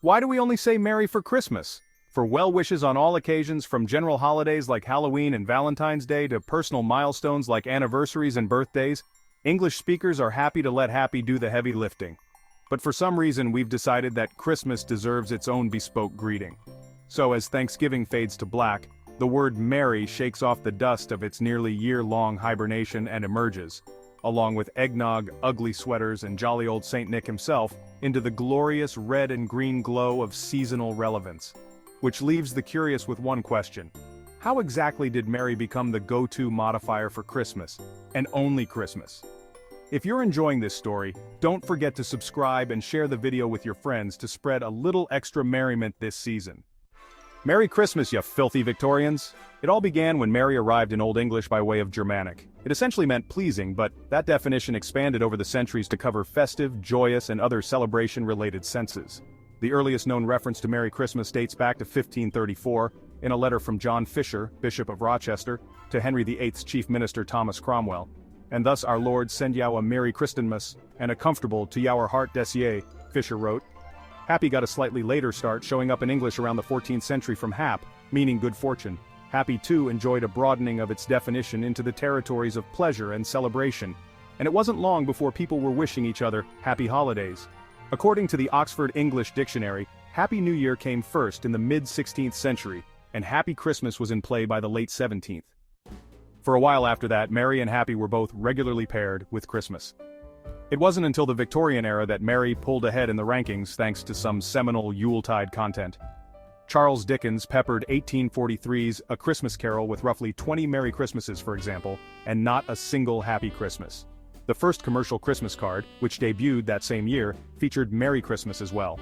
Why do we only say Merry for Christmas? For well wishes on all occasions, from general holidays like Halloween and Valentine's Day to personal milestones like anniversaries and birthdays, English speakers are happy to let happy do the heavy lifting. But for some reason we've decided that Christmas deserves its own bespoke greeting. So as Thanksgiving fades to black, the word merry shakes off the dust of its nearly year-long hibernation and emerges, along with eggnog, ugly sweaters, and jolly old Saint Nick himself, into the glorious red and green glow of seasonal relevance. Which leaves the curious with one question. How exactly did merry become the go-to modifier for Christmas, and only Christmas? If you're enjoying this story, don't forget to subscribe and share the video with your friends to spread a little extra merriment this season. Merry Christmas, you filthy Victorians! It all began when merry arrived in Old English by way of Germanic. It essentially meant pleasing, but that definition expanded over the centuries to cover festive, joyous, and other celebration-related senses. The earliest known reference to Merry Christmas dates back to 1534, in a letter from John Fisher, Bishop of Rochester, to Henry VIII's chief minister Thomas Cromwell. And thus our Lord send yow a Merry Christmas, and a comfortable to yower heart desiye, Fisher wrote. Happy got a slightly later start, showing up in English around the 14th century from hap, meaning good fortune. Happy too enjoyed a broadening of its definition into the territories of pleasure and celebration, and it wasn't long before people were wishing each other happy holidays. According to the Oxford English Dictionary, Happy New Year came first in the mid-16th century, and Happy Christmas was in play by the late 17th. For a while after that, merry and happy were both regularly paired with Christmas. It wasn't until the Victorian era that merry pulled ahead in the rankings thanks to some seminal Yuletide content. Charles Dickens peppered 1843's A Christmas Carol with roughly 20 Merry Christmases, for example, and not a single Happy Christmas. The first commercial Christmas card, which debuted that same year, featured Merry Christmas as well.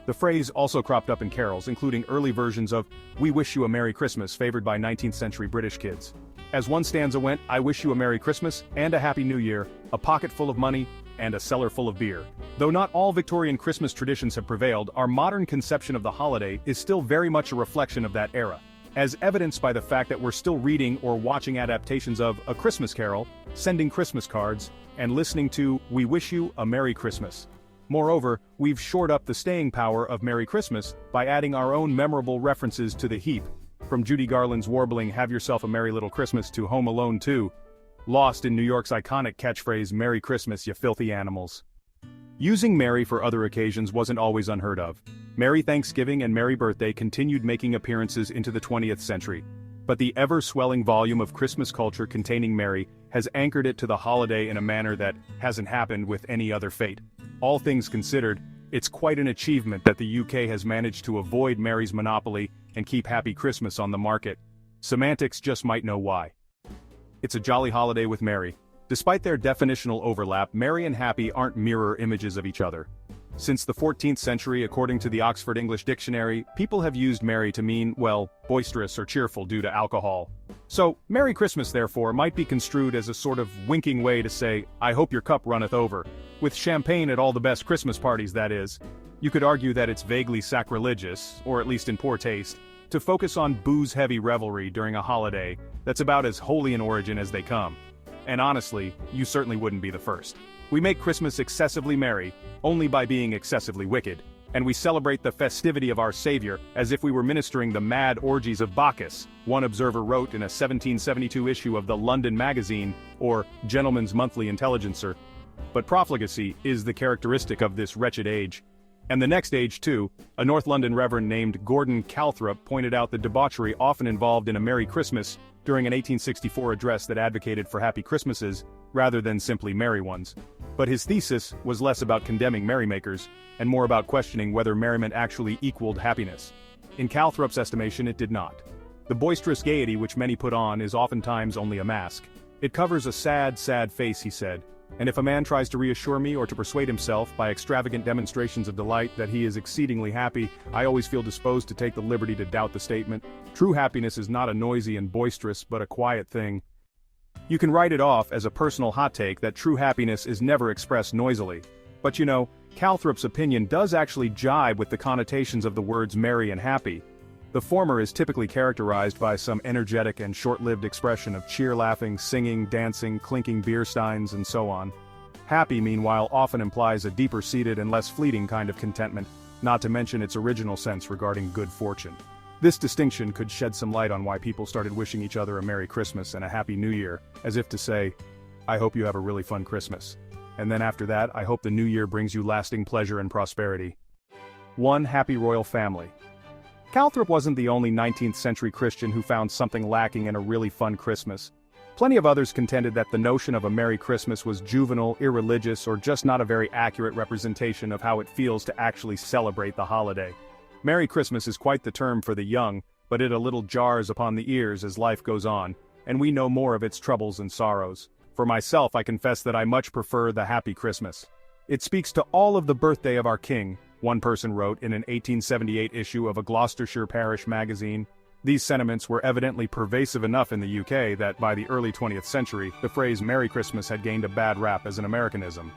The phrase also cropped up in carols, including early versions of We Wish You a Merry Christmas favored by 19th century British kids. As one stanza went, I wish you a Merry Christmas, and a Happy New Year, a pocket full of money, and a cellar full of beer. Though not all Victorian Christmas traditions have prevailed, our modern conception of the holiday is still very much a reflection of that era, as evidenced by the fact that we're still reading or watching adaptations of A Christmas Carol, sending Christmas cards, and listening to We Wish You a Merry Christmas. Moreover, we've shored up the staying power of Merry Christmas by adding our own memorable references to the heap, from Judy Garland's warbling Have Yourself a Merry Little Christmas to Home Alone 2, lost in New York's iconic catchphrase Merry Christmas, you filthy animals. Using merry for other occasions wasn't always unheard of. Merry Thanksgiving and Merry Birthday continued making appearances into the 20th century. But the ever-swelling volume of Christmas culture containing merry has anchored it to the holiday in a manner that hasn't happened with any other fate. All things considered, it's quite an achievement that the UK has managed to avoid merry's monopoly and keep Happy Christmas on the market. Semantics just might know why. It's a jolly holiday with merry. Despite their definitional overlap, merry and happy aren't mirror images of each other. Since the 14th century, according to the Oxford English Dictionary, people have used merry to mean, well, boisterous or cheerful due to alcohol. So, Merry Christmas therefore might be construed as a sort of winking way to say, I hope your cup runneth over. With champagne at all the best Christmas parties, that is. You could argue that it's vaguely sacrilegious, or at least in poor taste, to focus on booze-heavy revelry during a holiday that's about as holy in origin as they come. And honestly, you certainly wouldn't be the first. We make Christmas excessively merry, only by being excessively wicked, and we celebrate the festivity of our Savior as if we were ministering the mad orgies of Bacchus, one observer wrote in a 1772 issue of the London Magazine, or Gentleman's Monthly Intelligencer. But profligacy is the characteristic of this wretched age. And the next age too. A North London reverend named Gordon Calthrop pointed out the debauchery often involved in a Merry Christmas during an 1864 address that advocated for happy Christmases, rather than simply merry ones. But his thesis was less about condemning merrymakers, and more about questioning whether merriment actually equaled happiness. In Calthrop's estimation, it did not. The boisterous gaiety which many put on is oftentimes only a mask. It covers a sad, sad face, he said, and if a man tries to reassure me or to persuade himself by extravagant demonstrations of delight that he is exceedingly happy, I always feel disposed to take the liberty to doubt the statement. True happiness is not a noisy and boisterous but a quiet thing. You can write it off as a personal hot take that true happiness is never expressed noisily. But you know, Calthrop's opinion does actually jibe with the connotations of the words merry and happy. The former is typically characterized by some energetic and short-lived expression of cheer-laughing, singing, dancing, clinking beer steins, and so on. Happy, meanwhile, often implies a deeper-seated and less fleeting kind of contentment, not to mention its original sense regarding good fortune. This distinction could shed some light on why people started wishing each other a Merry Christmas and a Happy New Year, as if to say, I hope you have a really fun Christmas. And then after that, I hope the new year brings you lasting pleasure and prosperity. 1. Happy Royal Family. Calthrop wasn't the only 19th century Christian who found something lacking in a really fun Christmas. Plenty of others contended that the notion of a Merry Christmas was juvenile, irreligious, or just not a very accurate representation of how it feels to actually celebrate the holiday. Merry Christmas is quite the term for the young, but it a little jars upon the ears as life goes on, and we know more of its troubles and sorrows. For myself, I confess that I much prefer the Happy Christmas. It speaks to all of the birthday of our King, one person wrote in an 1878 issue of a Gloucestershire parish magazine. These sentiments were evidently pervasive enough in the UK that by the early 20th century, the phrase Merry Christmas had gained a bad rap as an Americanism.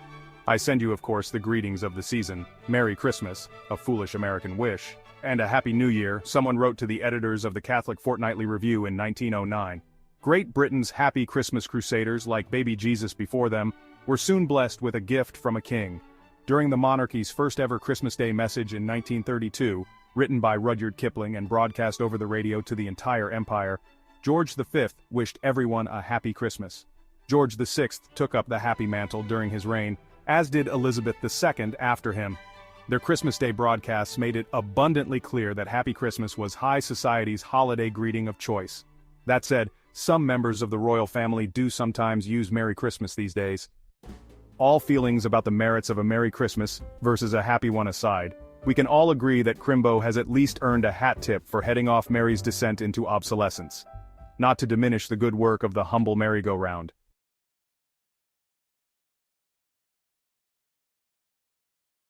I send you of course the greetings of the season, Merry Christmas, a foolish American wish, and a Happy New Year, someone wrote to the editors of the Catholic Fortnightly Review in 1909. Great Britain's happy Christmas crusaders, like baby Jesus before them, were soon blessed with a gift from a king. During the monarchy's first ever Christmas Day message in 1932, written by Rudyard Kipling and broadcast over the radio to the entire empire, George V wished everyone a happy Christmas. George VI took up the happy mantle during his reign, as did Elizabeth II after him. Their Christmas Day broadcasts made it abundantly clear that Happy Christmas was high society's holiday greeting of choice. That said, some members of the royal family do sometimes use Merry Christmas these days. All feelings about the merits of a Merry Christmas versus a happy one aside, we can all agree that Crimbo has at least earned a hat tip for heading off Mary's descent into obsolescence. Not to diminish the good work of the humble merry-go-round.